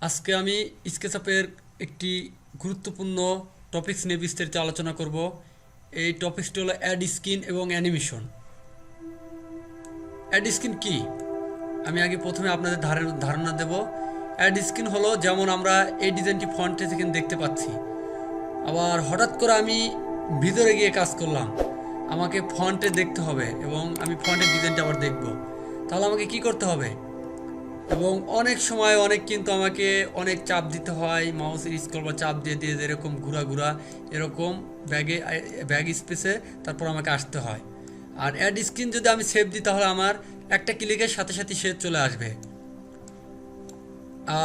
আজকে আমি স্কেচআপের একটি গুরুত্বপূর্ণ টপিকস নিয়ে বিস্তারিত আলোচনা করব। এই টপিকসটি হলো অ্যাড স্কিন এবং অ্যানিমেশন। অ্যাড স্কিন কি? আমি আগে প্রথমে আপনাদের ধারণা দেব। অ্যাড স্কিন হলো যেমন আমরা এই ডিজাইনটি ফন্টে থেকে দেখতে পাচ্ছি, আবার হঠাৎ করে আমি ভিতরে গিয়ে কাজ করলাম, আমাকে ফন্টে দেখতে হবে এবং আমি ফন্টের ডিজাইনটা আবার দেখব। তাহলে আমাকে কি করতে হবে? এবং অনেক সময় কিন্তু আমাকে অনেক চাপ দিতে হয়, মাউসের স্ক্রল বা চাপ দিয়ে দিয়ে এরকম ঘুরা ঘুরা এরকম ব্যাগ স্পেসে তারপর আমাকে আসতে হয়। আর অ্যাড স্ক্রিন যদি আমি সেভ দিই তাহলে আমার একটা ক্লিকের সাথে সাথে সেভ চলে আসবে।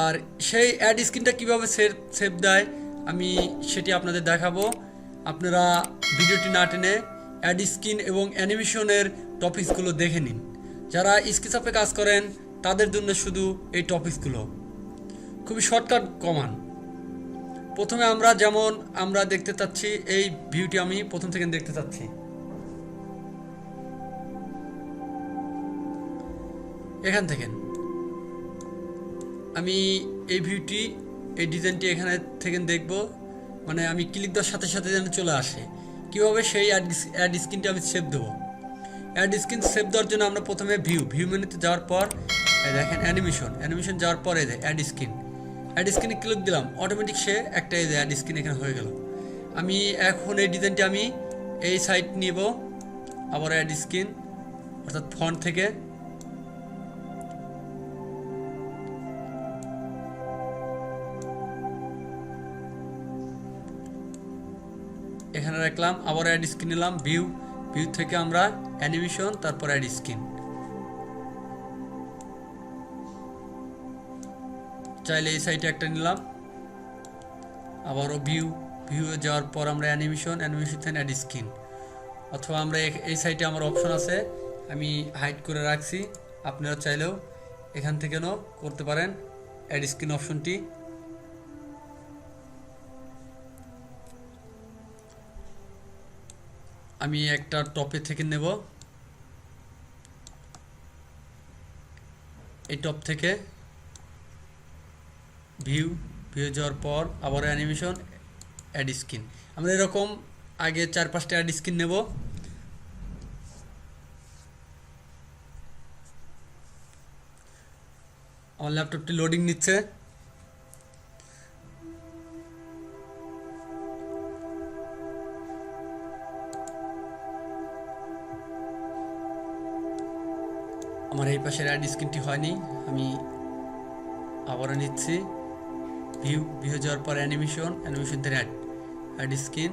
আর সেই অ্যাড স্ক্রিনটা কীভাবে সেভ দেয় আমি সেটি আপনাদের দেখাবো। আপনারা ভিডিওটি না টেনে অ্যাড স্ক্রিন এবং অ্যানিমেশনের টপিকসগুলো দেখে নিন। যারা স্কেচআপে কাজ করেন তাদের জন্য শুধু এই টপিকসগুলো খুবই শর্টকাট কমান। প্রথমে আমরা দেখতে চাচ্ছি এই ভিউটি, আমি প্রথম থেকে দেখতে চাচ্ছি। এখান থেকে আমি এই ভিউটি, এই ডিজাইনটি এখানে থেকে দেখব, মানে আমি ক্লিক দেওয়ার সাথে সাথে যেন চলে আসে। কীভাবে সেই অ্যাড স্ক্রিনটি আমি সেভ দেবো। অ্যাড স্ক্রিন সেভ দেওয়ার জন্য আমরা প্রথমে ভিউ মেনুতে যাওয়ার পর দেখেন অ্যানিমেশন যাওয়ার পরে অ্যাড স্ক্রিনে ক্লিক দিলাম, অটোমেটিক সে একটা অ্যাড স্ক্রিন এখানে হয়ে গেল। আমি এখন এই ডিজাইনটি আমি এই সাইড নিব, আবার অ্যাড স্ক্রিন অর্থাৎ ফন্ট থেকে এখানে রাখলাম, আবার অ্যাড স্ক্রিন নিলাম, ভিউ থেকে আমরা অ্যানিমেশন, তারপর অ্যাড স্ক্রিন। চাইলে এই সাইডে একটা নিলাম, আবারও ভিউ যাওয়ার পর আমরা অ্যানিমেশন থেকে অ্যাড স্ক্রিন, অথবা আমরা এই সাইডে আমার অপশন আছে, আমি হাইড করে রাখছি। আপনারা চাইলেও এখান থেকেও করতে পারেন অ্যাড স্ক্রিন অপশনটি। আমি একটা টপে থেকে নেব, এই টপ থেকে ভিউ যাওয়ার পর আবার অ্যানিমেশন, অ্যাড স্ক্রিন। আমরা এরকম আগে 4-5টা অ্যাড স্ক্রিন নেব। আমার ল্যাপটপটি লোডিং নিচ্ছে। আমার এই পাশের অ্যাড স্ক্রিনটি হয়নি, আমি আবারও নিচ্ছি। ভিউ যাওয়ার পর অ্যানিমেশন থেকে অ্যাড স্ক্রিন,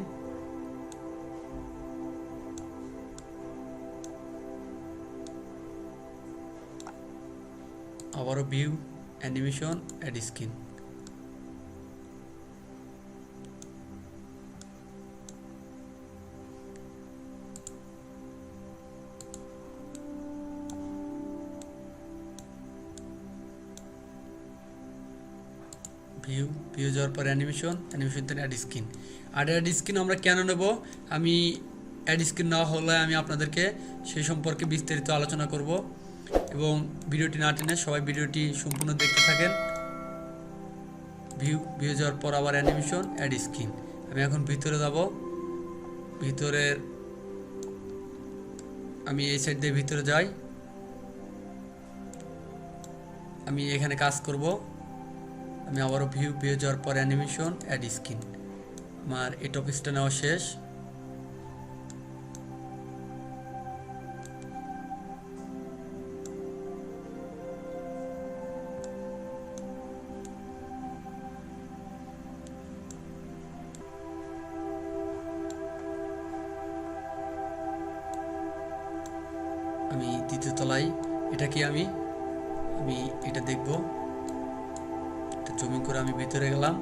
আবারও view animation add screen. View যাওয়ার পর অ্যানিমেশন থেকে অ্যাড স্ক্রিন। আর অ্যাড স্ক্রিন আমরা কেন নেব, আমি অ্যাড স্ক্রিন নেওয়া হলে আমি আপনাদেরকে সেই সম্পর্কে বিস্তারিত আলোচনা করব, এবং ভিডিওটি না টেনে সবাই ভিডিওটি সম্পূর্ণ দেখতে থাকেন। ভিউ যাওয়ার পর আবার অ্যানিমেশন অ্যাড স্ক্রিন। আমি এখন ভিতরে যাব, আমি এই সাইড দিয়ে ভিতরে যাই, আমি এখানে কাজ করব। আমি আবারও ভিউ যাওয়ার পর অ্যানিমেশন অ্যাড স্ক্রিন। আমার এই টপিকসটা নেওয়া শেষ। আমি দ্বিতীয় তলায়, এটা কি আমি এটা দেখব। জুমিং করে আমি ভিতরে গেলাম,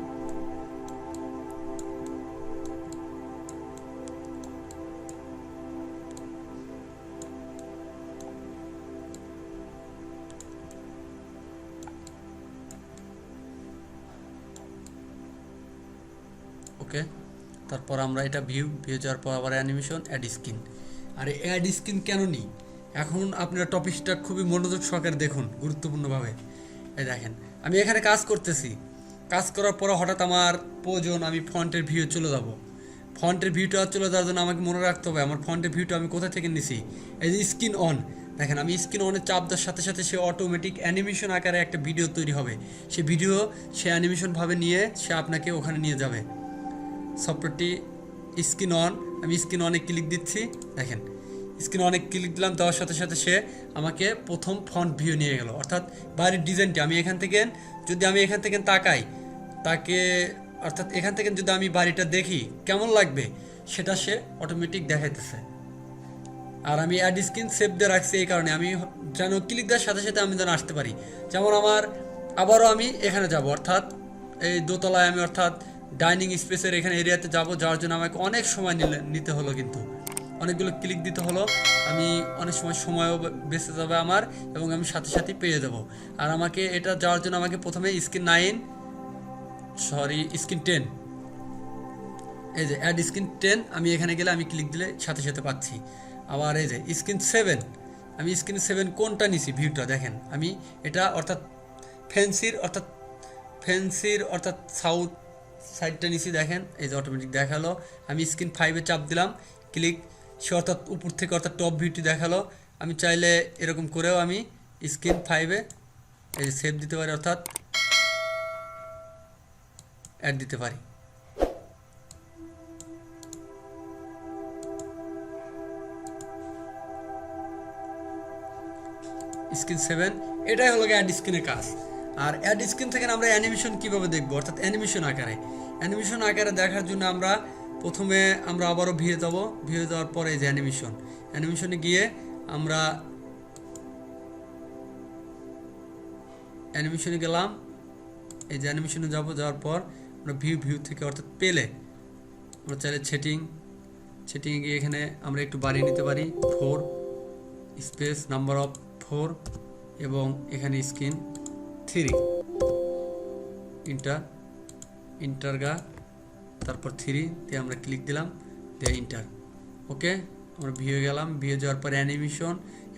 ওকে। তারপর আমরা এটা ভিউ যাওয়ার পর আবার অ্যানিমেশন অ্যাড স্ক্রিন। আর এই অ্যাড স্ক্রিন কেন নিই, এখন আপনারা টপিকটা খুবই মনোযোগ সহকারে দেখুন গুরুত্বপূর্ণভাবে। এই দেখেন আমি এখানে কাজ করতেছি, কাজ করার পরে হঠাৎ আমার প্রয়োজন আমি ফন্টের ভিউ চলে যাব। ফন্টের ভিউটা চলে যাওয়ার জন্য আমাকে মনে রাখতে হবে আমার ফন্টের ভিউটা আমি কোথা থেকে নিছি। এই যে স্ক্রিন অন, দেখেন আমি স্ক্রিন অনে চাপ দেওয়ার সাথে সাথে সে অটোমেটিক অ্যানিমেশন আকারে একটা ভিডিও তৈরি হবে। সে ভিডিও সে অ্যানিমেশনভাবে নিয়ে সে আপনাকে ওখানে নিয়ে যাবে। সফটওয়্যারটি স্ক্রিন অন, আমি স্ক্রিন অনে ক্লিক দিচ্ছি। দেখেন স্ক্রিন অনেক ক্লিক দিলাম, দেওয়ার সাথে সাথে সে আমাকে প্রথম ফন্ট ভিউ নিয়ে গেল, অর্থাৎ বাইরের ডিজাইনটি আমি এখান থেকে তাকাই তাকে, অর্থাৎ এখান থেকে যদি আমি বাড়িটা দেখি কেমন লাগবে সেটা সে অটোমেটিক দেখাইতেছে। আর আমি অ্যাড স্ক্রিন সেভ দিয়ে রাখছি এই কারণে আমি যেন ক্লিক দেওয়ার সাথে সাথে আমি যেন আসতে পারি। যেমন আমার আবারও আমি এখানে যাব, অর্থাৎ এই দোতলায় আমি অর্থাৎ ডাইনিং স্পেসের এখানে এরিয়াতে যাব, যাওয়ার জন্য আমাকে অনেক সময় নিতে হলো, কিন্তু অনেকগুলো ক্লিক দিতে হলো। আমি অনেক সময়ও বেঁচে যাবে আমার, এবং আমি সাথে সাথে পেয়ে যাব। আর আমাকে এটা যাওয়ার জন্য আমাকে প্রথমে স্ক্রিন 10, এই যে অ্যাড স্ক্রিন 10 আমি এখানে গেলে আমি ক্লিক দিলে সাথে সাথে পাচ্ছি। আবার এই যে স্ক্রিন 7, আমি স্ক্রিন 7 কোনটা নিছি ভিউটা দেখেন, আমি এটা অর্থাৎ ফেন্সির অর্থাৎ সাউথ সাইডটা নিছি। দেখেন এই যে অটোমেটিক দেখালো। আমি স্ক্রিন 5-এ চাপ দিলাম, ক্লিক, সে অর্থাৎ উপর থেকে অর্থাৎ টপ ভিউটি দেখালো। আমি চাইলে এরকম করেও আমি স্ক্রিন 5-এ এই যে সেভ দিতে পারি, অর্থাৎ অ্যাড দিতে পারি। স্ক্রিন 7 এটাই হলো অ্যাড স্ক্রিনের কাজ। আর অ্যাড স্ক্রিন থেকে আমরা অ্যানিমেশন কীভাবে দেখব, অর্থাৎ অ্যানিমেশন আকারে দেখার জন্য আমরা প্রথমে আমরা আবারও ভিউ যাওয়ার পরে এই যে অ্যানিমেশনে গিয়ে আমরা অ্যানিমেশনে গেলাম। এই যে অ্যানিমেশনে যাওয়ার পর আমরা ভিউ থেকে অর্থাৎ পেলে আমরা চাইলে সেটিংয়ে গিয়ে এখানে আমরা একটু বাড়িয়ে নিতে পারি, 4 স্পেস নাম্বার অফ 4, এবং এখানে স্ক্রিন 3 ইন্টারগা, তারপর 3 দিয়ে আমরা ক্লিক দিলাম, দিয়ে ইন্টার। ওকে, আমরা ভিউ গেলাম, ভিউ যাওয়ার পর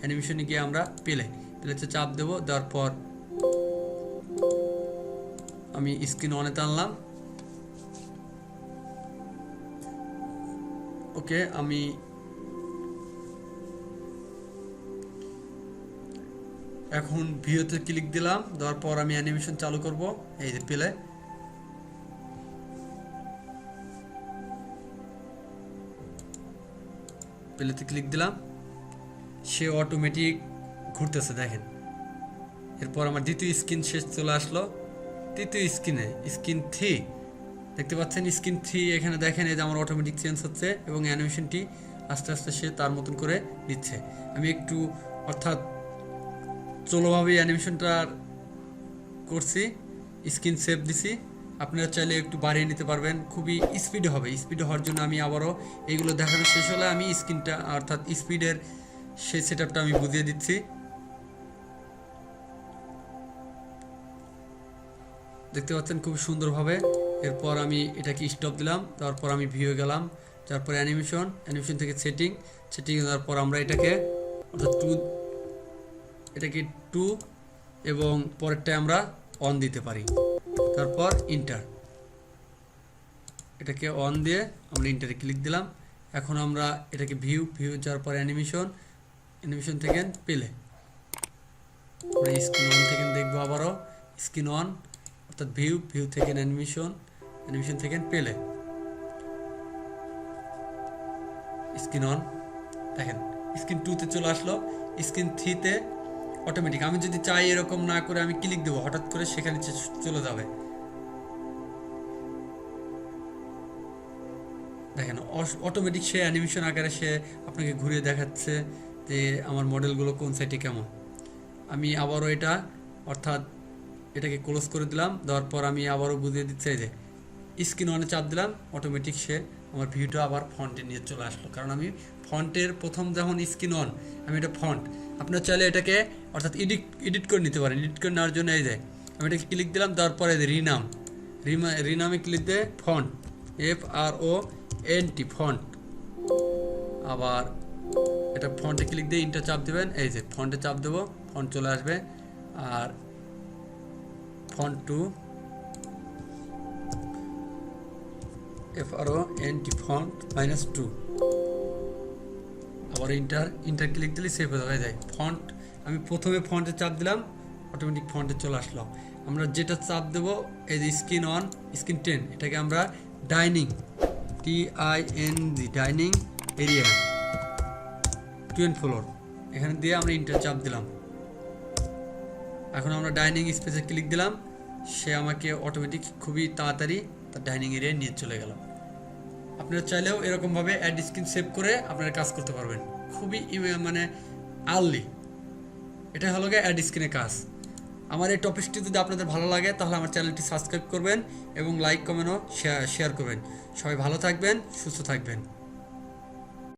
অ্যানিমেশনে গিয়ে আমরা প্লেতে চাপ দেবো, দেওয়ার পর আমি স্ক্রিন অনে টানলাম। ওকে, আমি এখন ভিউতে ক্লিক দিলাম, দেওয়ার পর আমি অ্যানিমেশন চালু করব। এই যে প্লেতে ক্লিক দিলাম, সে অটোমেটিক ঘুরতেছে দেখেন। এরপর আমার দ্বিতীয় স্ক্রিন শেষ চলে আসলো। তৃতীয় স্ক্রিন 3 দেখতে পাচ্ছেন, স্ক্রিন 3 এখানে দেখেন এই যে আমার অটোমেটিক চেঞ্জ হচ্ছে এবং অ্যানিমেশনটি আস্তে আস্তে সে তার মতন করে দিচ্ছে। আমি একটু অর্থাৎ চলোভাবে অ্যানিমেশনটা করছি, স্ক্রিন সেভ দিছি। আপনারা চাইলে একটু বাড়িয়ে নিতে পারবেন, খুবই স্পিডে হবে। স্পিডে হওয়ার জন্য আমি আবারও এইগুলো দেখানো শেষ হলে আমি স্ক্রিনটা অর্থাৎ স্পিডের সেই সেটআপটা আমি বুঝিয়ে দিচ্ছি। দেখতে পাচ্ছেন খুব সুন্দরভাবে। এরপর আমি এটাকে স্টপ দিলাম, তারপর আমি ভিউ গেলাম, তারপর অ্যানিমেশন থেকে সেটিং দেওয়ার পর আমরা এটাকে অর্থাৎ 2 এবং পরেরটায় আমরা অন দিতে পারি। তারপর এটাকে অন দিয়ে আমরা ইন্টারে ক্লিক দিলাম। এখন আমরা এটাকে ভিউ যাওয়ার পর অ্যানিমেশন থেকে পেলে আমরা স্ক্রিন অন থেকে দেখবো, আবারও স্ক্রিন অন অর্থাৎ ভিউ থেকে অ্যানিমেশন থেকে পেলে স্ক্রিন অন। দেখেন স্ক্রিন 2-তে চলে আসলো, স্ক্রিন 3-তে অটোমেটিক। আমি যদি চাই এরকম না করে আমি ক্লিক দেবো, হঠাৎ করে সেখানে চলে যাবে। দেখেন অটোমেটিক সে অ্যানিমেশন আকারে সে আপনাকে ঘুরিয়ে দেখাচ্ছে যে আমার মডেলগুলো কোন সাইটে কেমন। আমি আবারও এটাকে ক্লোজ করে দিলাম, দেওয়ার পর আমি আবারও বুঝিয়ে দিচ্ছি যে স্ক্রিন অনে চাপ দিলাম, অটোমেটিক সে আমার ভিউটা আবার ফন্টে নিয়ে চলে আসলো। কারণ আমি ফন্টের প্রথম যখন স্ক্রিন অন আমি এটা ফন্ট, আপনার চাইলে এটাকে অর্থাৎ এডিট করে নিতে পারেন। এডিট করে নেওয়ার জন্য এই যে আমি এটাকে ক্লিক দিলাম, দেওয়ার পরে রিনামে ক্লিক দিয়ে ফন্ট FRONT ফন্ট, আবার এটা ফন্টে ক্লিক দিয়ে ইন্টার চাপ দেবেন। এই যে ফন্টে চাপ দেবো, ফন্ট চলে আসবে। আর ফন্ট 2 FRONT ফন্ট -2 আবার ইন্টার ক্লিক দিলে সেভ হয়ে যায়। ফন্ট আমি প্রথমে ফন্টে চাপ দিলাম, অটোমেটিক ফন্টে চলে আসলো। আমরা যেটা চাপ দেবো এই যে স্ক্রিন 1 স্ক্রিন 10, এটাকে আমরা dining TING dining area 20 floor, এখানে দিয়ে আমরা ইন্টার চাপ দিলাম। এখন আমরা ডাইনিং স্পেসে ক্লিক দিলাম, সে আমাকে অটোমেটিক খুবই তাড়াতাড়ি তার ডাইনিং এরিয়ায় নিয়ে চলে গেল। আপনারা চাইলেও এরকমভাবে অ্যাড স্ক্রিন সেভ করে আপনারা কাজ করতে পারবেন খুবই মানে আর্লি। এটা হলো গিয়ে অ্যাড স্ক্রিনের কাজ। আমার এই টপিকটি যদি আপনাদের ভালো লাগে তাহলে আমার চ্যানেলটি সাবস্ক্রাইব করবেন এবং লাইক কমেন্টও শেয়ার করবেন। সবাই ভালো থাকবেন, সুস্থ থাকবেন।